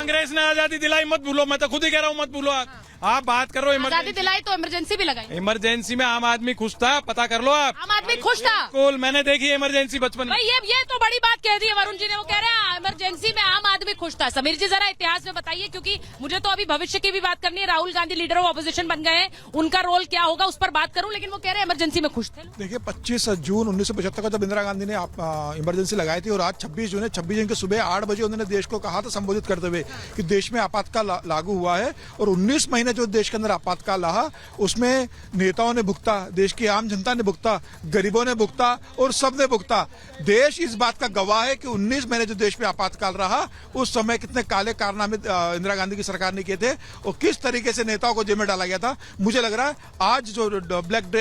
कांग्रेस ने आजादी दिलाई मत भूलो, मैं तो खुद ही कह रहा हूँ मत भूलो। आप बात करो आजादी दिलाई तो इमरजेंसी भी लगाई। इमरजेंसी में आम आदमी खुश था, पता कर लो आप। आम आदमी खुश था। बिल्कुल, मैंने देखी इमरजेंसी बचपन में। भाई ये तो बड़ी बात कह दी है वरुण जी ने। वो कह रहे हैं इमरजेंसी में आम आदमी खुश था। समीर जी जरा इतिहास में बताइए, क्योंकि मुझे तो अभी भविष्य की भी बात करनी है। Rahul Gandhi leader of opposition बन गए हैं, उनका रोल क्या होगा उस पर बात करूं, लेकिन वो कह रहे हैं इमरजेंसी में खुश थे। देखिए 25 जून 1975 को जब इंदिरा गांधी ने इमरजेंसी लगाई थी और आज 26 जून है, 26 जून के सुबह 8 बजे उन्होंने देश को कहा था संबोधित करते हुए कि देश में आपातकाल लागू हुआ है और 19 महीने जो देश के अंदर आपातकाल रहा उसमें नेताओं ने भुगता, देश की आम जनता ने भुगता, गरीबों ने भुगता और सबने भुगता। देश इस बात का गवाह है कि 19 महीने जो देश में आपातकाल रहा उस समय कितने काले कारनामे इंदिरा गांधी की सरकार ने किए थे और किस तरीके से नेताओं को जेल में डाला गया था। मुझे लग रहा है आज जो ब्लैक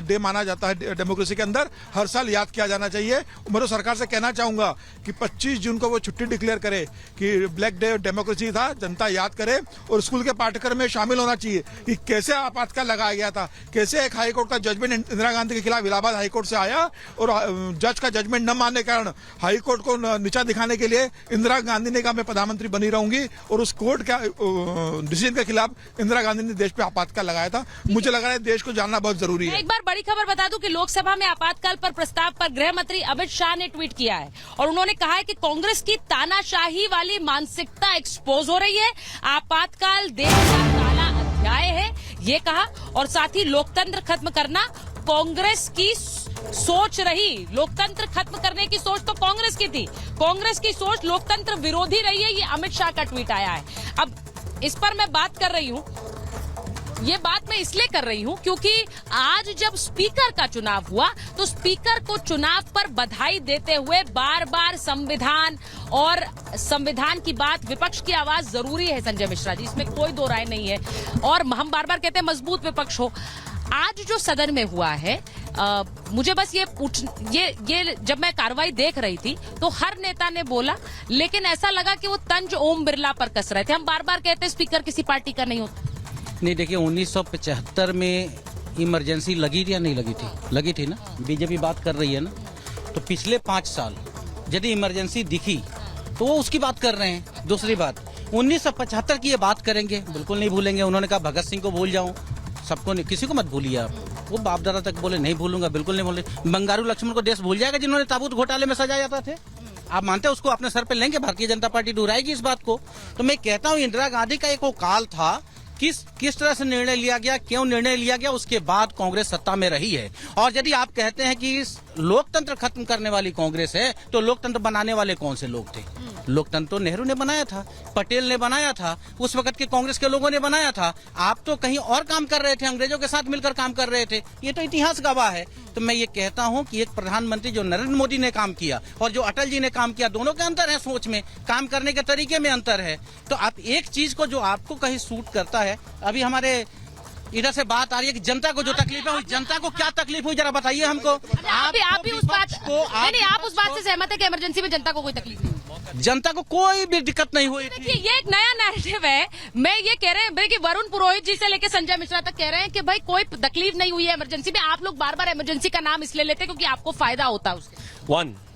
डे माना जाता है डेमोक्रेसी के अंदर, हर साल याद किया जाना चाहिए। मैं तो सरकार से कहना चाहूंगा कि 25 जून को वो छुट्टी डिक्लेयर करे कि ब्लैक डे डेमोक्रेसी था, जनता याद करे और स्कूल के पाठ्यक्रम में शामिल होना चाहिए कि कैसे आपातकाल लगाया गया था, कैसे एक हाईकोर्ट का जजमेंट इंदिरा गांधी के खिलाफ इलाहाबाद हाईकोर्ट से आया और जज का जजमेंट न मानने के कारण हाईकोर्ट को नीचा दिखाने के लिए इंदिरा गांधी ने कहा मैं प्रधानमंत्री बनी रहूंगी और उस कोर्ट का डिसीजन के खिलाफ इंदिरा गांधी ने देश पे आपातकाल लगाया था। मुझे लग रहा है देश को जानना बहुत जरूरी है। एक बार बड़ी खबर बता दूं कि लोकसभा में आपातकाल पर प्रस्ताव पर गृह मंत्री अमित शाह ने ट्वीट किया है और उन्होंने कहा है कि कांग्रेस की तानाशाही वाली मानसिकता एक्सपोज हो रही है। आपातकाल देश का काला अध्याय है, ये कहा। और साथ ही लोकतंत्र खत्म करना कांग्रेस की सोच रही। लोकतंत्र खत्म करने की सोच तो कांग्रेस की थी, कांग्रेस की सोच लोकतंत्र विरोधी रही है। ये अमित शाह का ट्वीट आया है। अब इस पर मैं बात कर रही हूं, ये बात मैं इसलिए कर रही हूं क्योंकि आज जब स्पीकर का चुनाव हुआ तो स्पीकर को चुनाव पर बधाई देते हुए बार बार संविधान और संविधान की बात, विपक्ष की आवाज जरूरी है संजय मिश्रा जी, इसमें कोई दो राय नहीं है। और हम बार बार कहते हैं मजबूत विपक्ष हो। आज जो सदन में हुआ है, मुझे बस ये जब मैं कार्रवाई देख रही थी तो हर नेता ने बोला, लेकिन ऐसा लगा कि वो तंज ओम बिरला पर कस रहे थे। हम बार बार कहते हैं स्पीकर किसी पार्टी का नहीं होता। नहीं, देखिए 1975 में इमरजेंसी लगी थी या नहीं लगी थी? लगी थी ना। बीजेपी बात कर रही है ना, तो पिछले 5 साल यदि इमरजेंसी दिखी तो वो उसकी बात कर रहे हैं। दूसरी बात 1975 की ये बात करेंगे, बिल्कुल नहीं भूलेंगे। उन्होंने कहा भगत सिंह को भूल जाऊं, सबको नहीं, किसी को मत भूलिए आप। वो बाप दादा तक बोले नहीं भूलूंगा, बिल्कुल नहीं भूले। बंगारू लक्ष्मण को देश भूल जाएगा जिन्होंने ताबूत घोटाले में सजाया जाता थे? आप मानते हैं उसको अपने सर पे लेंगे? भारतीय जनता पार्टी दोहराएगी इस बात को? तो मैं कहता हूँ इंदिरा गांधी का एक वो काल था, किस तरह से निर्णय लिया गया, क्यों निर्णय लिया गया, उसके बाद कांग्रेस सत्ता में रही है। और यदि आप कहते हैं कि लोकतंत्र खत्म करने वाली कांग्रेस है तो लोकतंत्र बनाने वाले कौन से लोग थे? लोकतंत्र तो नेहरू ने बनाया था, पटेल ने बनाया था, उस वक्त के कांग्रेस के लोगों ने बनाया था। आप तो कहीं और काम कर रहे थे, अंग्रेजों के साथ मिलकर काम कर रहे थे। ये तो इतिहास गवाह है। तो मैं ये कहता हूं कि एक प्रधानमंत्री जो नरेंद्र मोदी ने काम किया और जो अटल जी ने काम किया, दोनों के अंतर है, सोच में, काम करने के तरीके में अंतर है। तो आप एक चीज को जो आपको कहीं सूट करता है, अभी हमारे इधर से बात आ रही है कि जनता को जो तकलीफ है, जनता को क्या तकलीफ हुई जरा बताइए हमको। आप भी उस बात को आप उस बात से सहमत है कि इमरजेंसी में जनता को कोई तकलीफ नहीं? जनता को कोई भी दिक्कत नहीं हुई थी। ये एक नया नैरेटिव है। मैं ये कह रहे हैं कि वरुण पुरोहित जी से लेकर संजय मिश्रा तक कह रहे हैं कि भाई कोई तकलीफ नहीं हुई है इमरजेंसी में। आप लोग बार बार इमरजेंसी का नाम इसलिए लेते हैं क्योंकि आपको फायदा होता है उससे।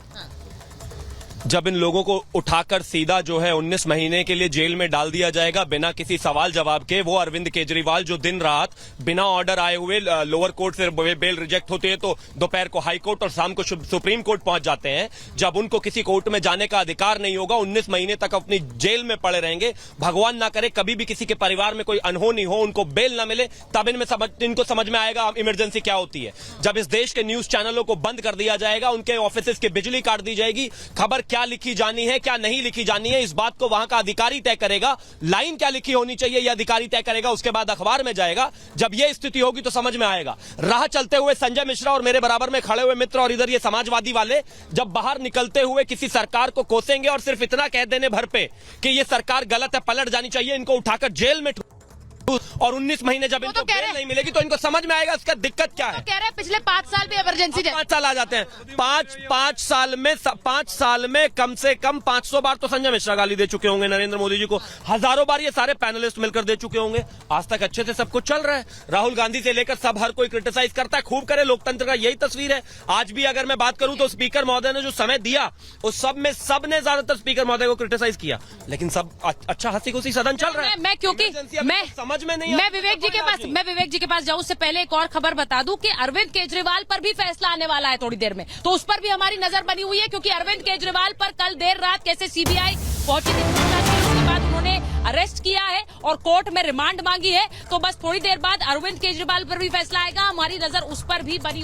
जब इन लोगों को उठाकर सीधा जो है 19 महीने के लिए जेल में डाल दिया जाएगा बिना किसी सवाल जवाब के, वो अरविंद केजरीवाल जो दिन रात बिना ऑर्डर आए हुए लोअर कोर्ट से बेल रिजेक्ट होती है तो दोपहर को हाई कोर्ट और शाम को सुप्रीम कोर्ट पहुंच जाते हैं, जब उनको किसी कोर्ट में जाने का अधिकार नहीं होगा, 19 महीने तक अपनी जेल में पड़े रहेंगे। भगवान ना करे कभी भी किसी के परिवार में कोई अनहोनी हो, उनको बेल ना मिले, तब इनको समझ में आएगा इमरजेंसी क्या होती है। जब इस देश के न्यूज चैनलों को बंद कर दिया जाएगा, उनके ऑफिस की बिजली काट दी जाएगी, खबर क्या लिखी जानी है क्या नहीं लिखी जानी है इस बात को वहां का अधिकारी तय करेगा। लाइन क्या लिखी होनी चाहिए यह अधिकारी तय करेगा, उसके बाद अखबार में जाएगा। जब यह स्थिति होगी तो समझ में आएगा। राह चलते हुए संजय मिश्रा और मेरे बराबर में खड़े हुए मित्र और इधर ये समाजवादी वाले जब बाहर निकलते हुए किसी सरकार को कोसेंगे और सिर्फ इतना कह देने भर पे कि यह सरकार गलत है, पलट जानी चाहिए, इनको उठाकर जेल में और 19 महीने जब वो इनको तो कह बेल रहे- नहीं मिलेगी तो इनको समझ में आएगा इसका दिक्कत क्या है। कह रहे हैं पिछले 5 साल भी इमरजेंसी 5 साल आ जाते हैं। पांच साल में कम से कम 500 बार तो संजय मिश्रा गाली दे चुके होंगे नरेंद्र मोदी जी को, हजारों बार ये सारे पैनलिस्ट मिलकर दे चुके होंगे। आज तक अच्छे से सब कुछ चल रहा है। राहुल गांधी से लेकर सब हर कोई क्रिटिसाइज करता है, खूब करे, लोकतंत्र का यही तस्वीर है। आज भी अगर मैं बात करूं तो स्पीकर महोदय ने जो समय दिया उस सब में सबने ज्यादातर स्पीकर महोदय को क्रिटिसाइज किया, लेकिन सब अच्छा हंसी खुशी सदन चल रहा है। मैं क्योंकि Emergency अभी मैं तक समझ में नहीं मैं विवेक जी के पास जाऊं उससे पहले एक और खबर बता दूं कि अरविंद केजरीवाल पर भी फैसला आने वाला है थोड़ी देर में, तो उस पर भी हमारी नजर बनी हुई है, क्योंकि अरविंद केजरीवाल पर कल देर रात कैसे सीबीआई पहुंची थी, उसके बाद उन्होंने अरेस्ट किया है और कोर्ट में रिमांड मांगी है। तो बस थोड़ी देर बाद अरविंद केजरीवाल पर भी फैसला आएगा, हमारी नजर उस पर भी बनी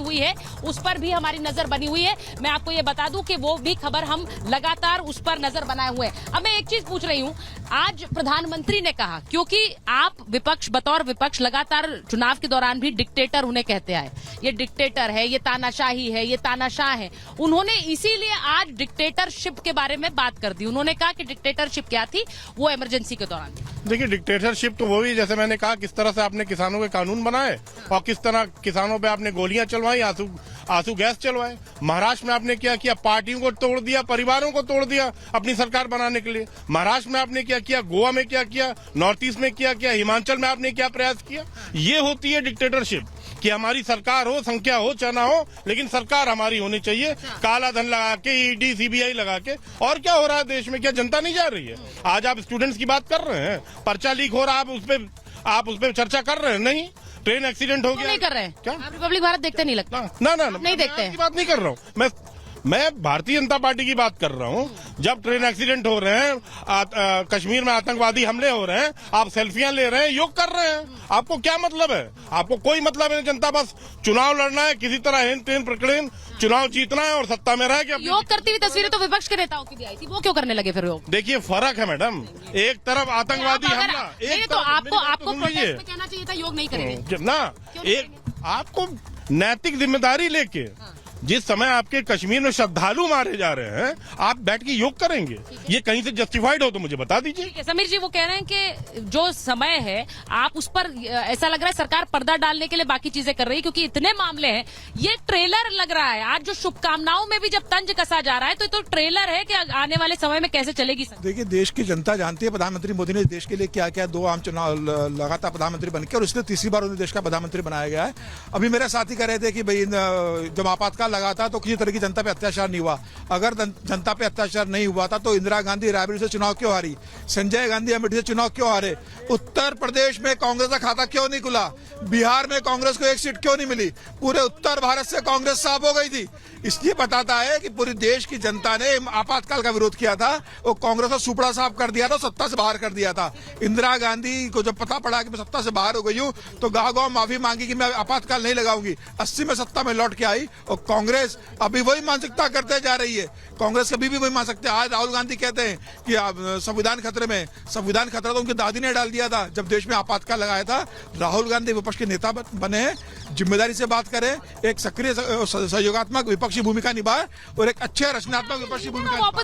हुई है, मैं आपको ये बता दूं कि वो भी खबर हम लगातार उस पर नजर बनाए हुए हैं। अब मैं एक चीज पूछ रही हूं, आज प्रधानमंत्री ने कहा, क्योंकि आप विपक्ष बतौर विपक्ष लगातार चुनाव के दौरान भी डिक्टेटर उन्हें कहते आए, ये डिक्टेटर है, ये तानाशाही है, ये तानाशाह है, उन्होंने इसीलिए आज डिक्टेटरशिप के बारे में बात कर दी। उन्होंने कहा कि डिक्टेटरशिप क्या थी, वो इमरजेंसी के दौरान। देखिए, डिक्टेटरशिप तो वो भी, जैसे मैंने कहा, किस तरह से आपने किसानों के कानून बनाए और किस तरह किसानों पे आपने गोलियां चलवाई, आंसू गैस चलवाए। महाराष्ट्र में आपने क्या किया, पार्टियों को तोड़ दिया, परिवारों को तोड़ दिया अपनी सरकार बनाने के लिए। महाराष्ट्र में आपने क्या किया, गोवा में क्या किया, नॉर्थ ईस्ट में क्या किया, हिमाचल में आपने क्या प्रयास किया। ये होती है डिक्टेटरशिप, कि हमारी सरकार हो, संख्या हो चाहे ना हो, लेकिन सरकार हमारी होनी चाहिए। काला धन लगा के, ईडी सीबीआई लगा के। और क्या हो रहा है देश में, क्या जनता नहीं जा रही है? आज आप स्टूडेंट्स की बात कर रहे हैं, पर्चा लीक हो रहा है, आप उस पर चर्चा कर रहे हैं? नहीं। ट्रेन एक्सीडेंट हो गया, नहीं कर रहे हैं क्या? आप रिपब्लिक भारत देखते नहीं लगता? ना नहीं देखते हैं। मैं बात नहीं कर रहा हूँ, मैं भारतीय जनता पार्टी की बात कर रहा हूँ। जब ट्रेन एक्सीडेंट हो रहे हैं, कश्मीर में आतंकवादी हमले हो रहे हैं, आप सेल्फियां ले रहे हैं, योग कर रहे हैं, आपको क्या मतलब है? आपको कोई मतलब है? जनता बस चुनाव लड़ना है, किसी तरह हेन टेन प्रकरण चुनाव जीतना है और सत्ता में रह के योग करती हुई तस्वीरें तो विपक्ष के नेताओं की भी आई थी, वो क्यों करने लगे फिर योग? देखिए, फर्क है मैडम, एक तरफ आतंकवादी हमला, नहीं तो आपको प्रोटेस्ट में कहना चाहिए था योग नहीं करेंगे ना। एक आपको नैतिक जिम्मेदारी लेके, जिस समय आपके कश्मीर में श्रद्धालु मारे जा रहे हैं, आप बैठ के योग करेंगे? ये कहीं से जस्टिफाइड हो तो मुझे बता दीजिए। ठीक है, समीर जी वो कह रहे हैं कि जो समय है आप उस पर, ऐसा लग रहा है सरकार पर्दा डालने के लिए बाकी चीजें कर रही है, क्योंकि इतने मामले हैं, ये ट्रेलर लग रहा है। आज जो शुभकामनाओं में भी जब तंज कसा जा रहा है तो ये तो ट्रेलर है कि आने वाले समय में कैसे चलेगी। देखिए, देश की जनता जानती है प्रधानमंत्री मोदी ने देश के लिए क्या क्या, 2 आम चुनाव लगातार प्रधानमंत्री बनकर, और इसलिए तीसरी बार उन्हें देश का प्रधानमंत्री बनाया गया है। अभी मेरे साथी कह रहे थे कि भाई जब आपातकाल लगा था तो किसी तरह की जनता पे अत्याचार नहीं हुआ। अगर जनता पे अत्याचार नहीं हुआ था तो इंदिरा गांधी रायबरेली से चुनाव क्यों हारी, संजय गांधी अमेठी से चुनाव क्यों हारे, उत्तर प्रदेश में कांग्रेस का खाता क्यों नहीं खुला, बिहार में कांग्रेस को 1 सीट क्यों नहीं मिली, पूरे उत्तर भारत से कांग्रेस साफ हो गई थी। इसलिए बताता है कि पूरी देश की जनता ने आपातकाल का विरोध किया था, वो कांग्रेस को सुपड़ा साफ कर दिया था, सत्ता से बाहर कर दिया था। इंदिरा गांधी को जब पता पड़ा कि मैं सत्ता से बाहर हो गई हूँ तो गांव-गांव माफी मांगी कि मैं आपातकाल नहीं लगाऊंगी। 80 में सत्ता में लौट के आई, और कांग्रेस अभी वही मानसिकता करते जा रही है। कांग्रेस कभी भी वही मान सकते हैं। आज राहुल गांधी कहते हैं कि संविधान खतरे में, संविधान खतरा तो उनकी दादी ने डाल दिया था जब देश में आपातकाल लगाया था। राहुल गांधी विपक्ष के नेता बने हैं, जिम्मेदारी से बात करें, एक सक्रिय सहयोगात्मक विपक्षी भूमिका निभाए और एक अच्छे रचनात्मक विपक्षी भूमिका